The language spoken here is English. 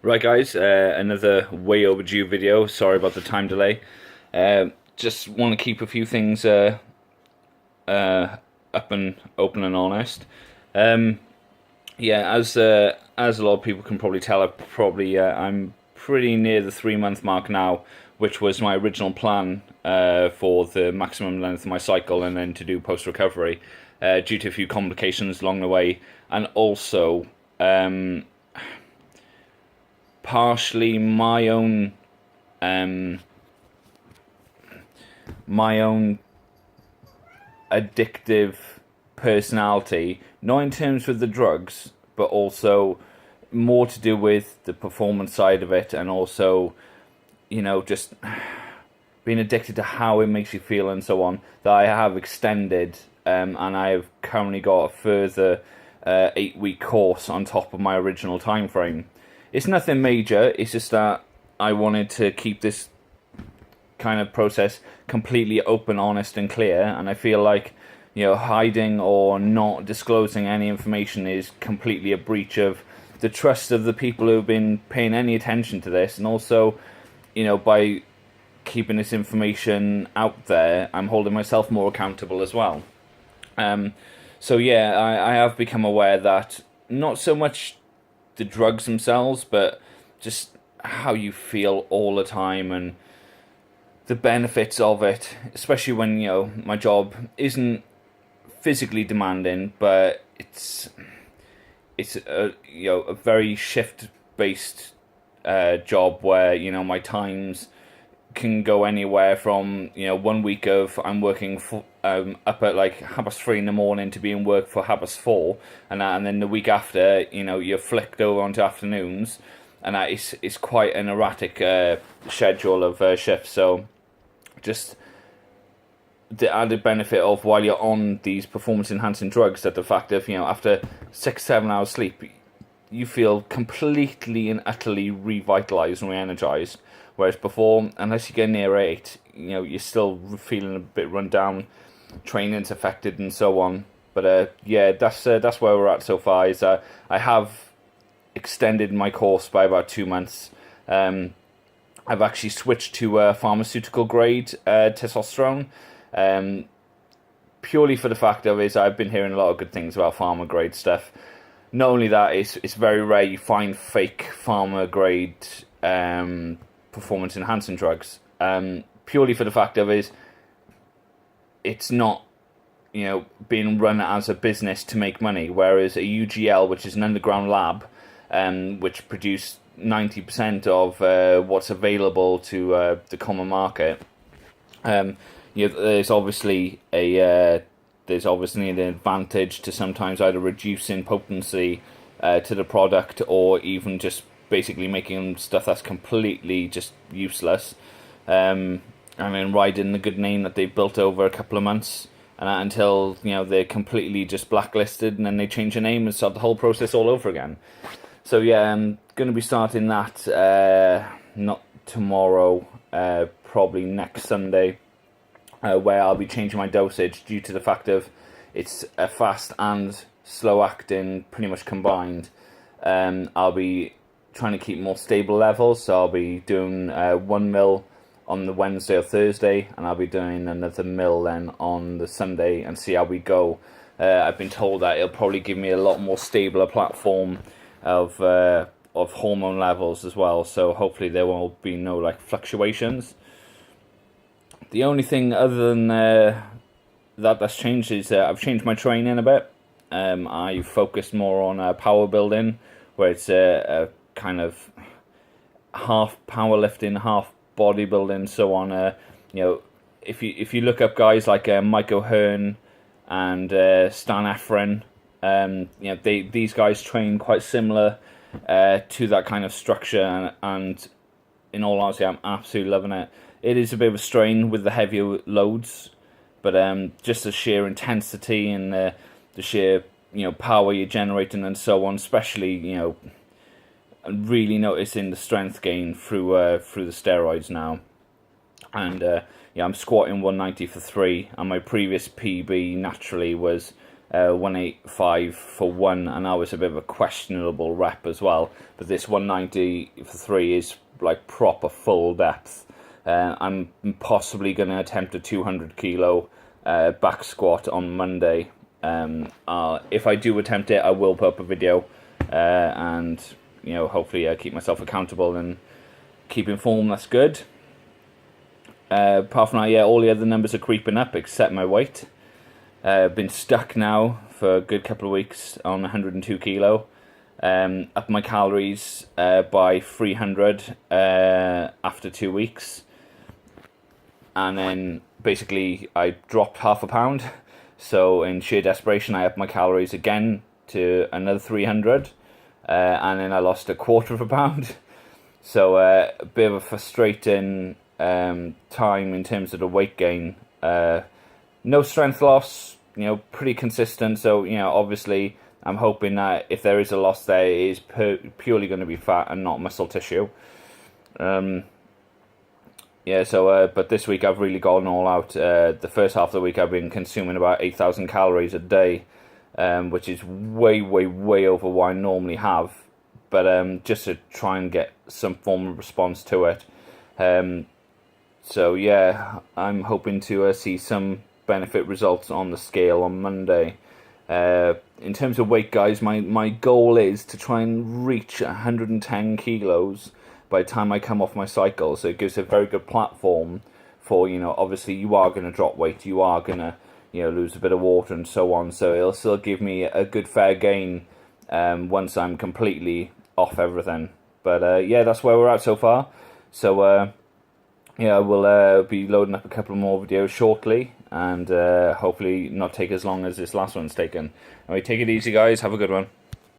Right, guys, another way overdue video. Sorry about the time delay. Just want to keep a few things up and open and honest. Um, yeah, as a lot of people can probably tell, I'm pretty near the 3 month mark now, which was my original plan for the maximum length of my cycle, and then to do post recovery. Due to a few complications along the way, and also um, partially um, my own addictive personality, not in terms with the drugs, but also more to do with the performance side of it, and also, just being addicted to how it makes you feel and so on, that I have extended, and I have currently got a further 8 week course on top of my original time frame. It's nothing major, it's just that I wanted to keep this kind of process completely open, honest, and clear. And I feel like, hiding or not disclosing any information is completely a breach of the trust of the people who've been paying any attention to this. And also, by keeping this information out there, I'm holding myself more accountable as well. So yeah, I have become aware that not so much the drugs themselves, but just how you feel all the time, and the benefits of it, especially when my job isn't physically demanding, but it's a very shift based job where my times can go anywhere from 1 week of I'm working for, up at like 3:30 in the morning to be in work for 4:30, and then the week after you're flicked over onto afternoons, and that is quite an erratic schedule of shifts. So just the added benefit of, while you're on these performance enhancing drugs, that the fact of after 6-7 hours sleep, you feel completely and utterly revitalized and re-energized. Whereas before, unless you get near 8, you're still feeling a bit run down, training's affected and so on. But yeah, that's where we're at so far. Is I have extended my course by about 2 months. I've actually switched to pharmaceutical grade testosterone, purely for the fact of is I've been hearing a lot of good things about pharma grade stuff. Not only that, it's very rare you find fake pharma grade performance enhancing drugs. Purely for the fact of is it's not being run as a business to make money, whereas a UGL, which is an underground lab, which produce 90% of what's available to the common market. There's obviously an advantage to sometimes either reducing potency to the product, or even just basically making stuff that's completely just useless. And then riding the good name that they've built over a couple of months, and until they're completely just blacklisted, and then they change the name and start the whole process all over again. So yeah, I'm going to be starting that not tomorrow, probably next Sunday, where I'll be changing my dosage due to the fact of it's a fast and slow acting pretty much combined. I'll be trying to keep more stable levels, so I'll be doing 1 mil on the Wednesday or Thursday, and I'll be doing another mil then on the Sunday, and see how we go. I've been told that it'll probably give me a lot more stabler platform of hormone levels as well, so hopefully there won't be no fluctuations. The only thing other than that's changed is I've changed my training a bit. I focused more on power building, where it's a kind of half powerlifting, half bodybuilding, so on. If you look up guys like Mike O'Hearn and Stan Effron, these guys train quite similar to that kind of structure, and in all honesty, I'm absolutely loving it. It is a bit of a strain with the heavier loads, but just the sheer intensity and the sheer power you're generating and so on, especially really noticing the strength gain through the steroids now. And I'm squatting 190 for 3, and my previous PB naturally was 185 for 1, and that was a bit of a questionable rep as well. But this 190 for 3 is like proper full depth. I'm possibly going to attempt a 200 kilo back squat on Monday. If I do attempt it, I will put up a video, and hopefully keep myself accountable and keep informed. That's good. Apart from that, yeah, all the other numbers are creeping up except my weight. Been stuck now for a good couple of weeks on 102 kilo. Up my calories by 300 after 2 weeks. And then basically I dropped half a pound. So in sheer desperation, I upped my calories again to another 300. And then I lost a quarter of a pound. So a bit of a frustrating time in terms of the weight gain. No strength loss, pretty consistent. So, obviously I'm hoping that if there is a loss there, it is purely going to be fat and not muscle tissue. But this week I've really gone all out. The first half of the week I've been consuming about 8,000 calories a day, which is way, way, way over what I normally have. But just to try and get some form of response to it. So yeah, I'm hoping to see some benefit results on the scale on Monday. In terms of weight, guys, my goal is to try and reach 110 kilos by the time I come off my cycle. So it gives a very good platform for, obviously you are going to drop weight, you are going to, lose a bit of water and so on. So it'll still give me a good fair gain once I'm completely off everything. But yeah, that's where we're at so far. So yeah, we'll be loading up a couple more videos shortly, and hopefully not take as long as this last one's taken. Anyway, take it easy, guys. Have a good one.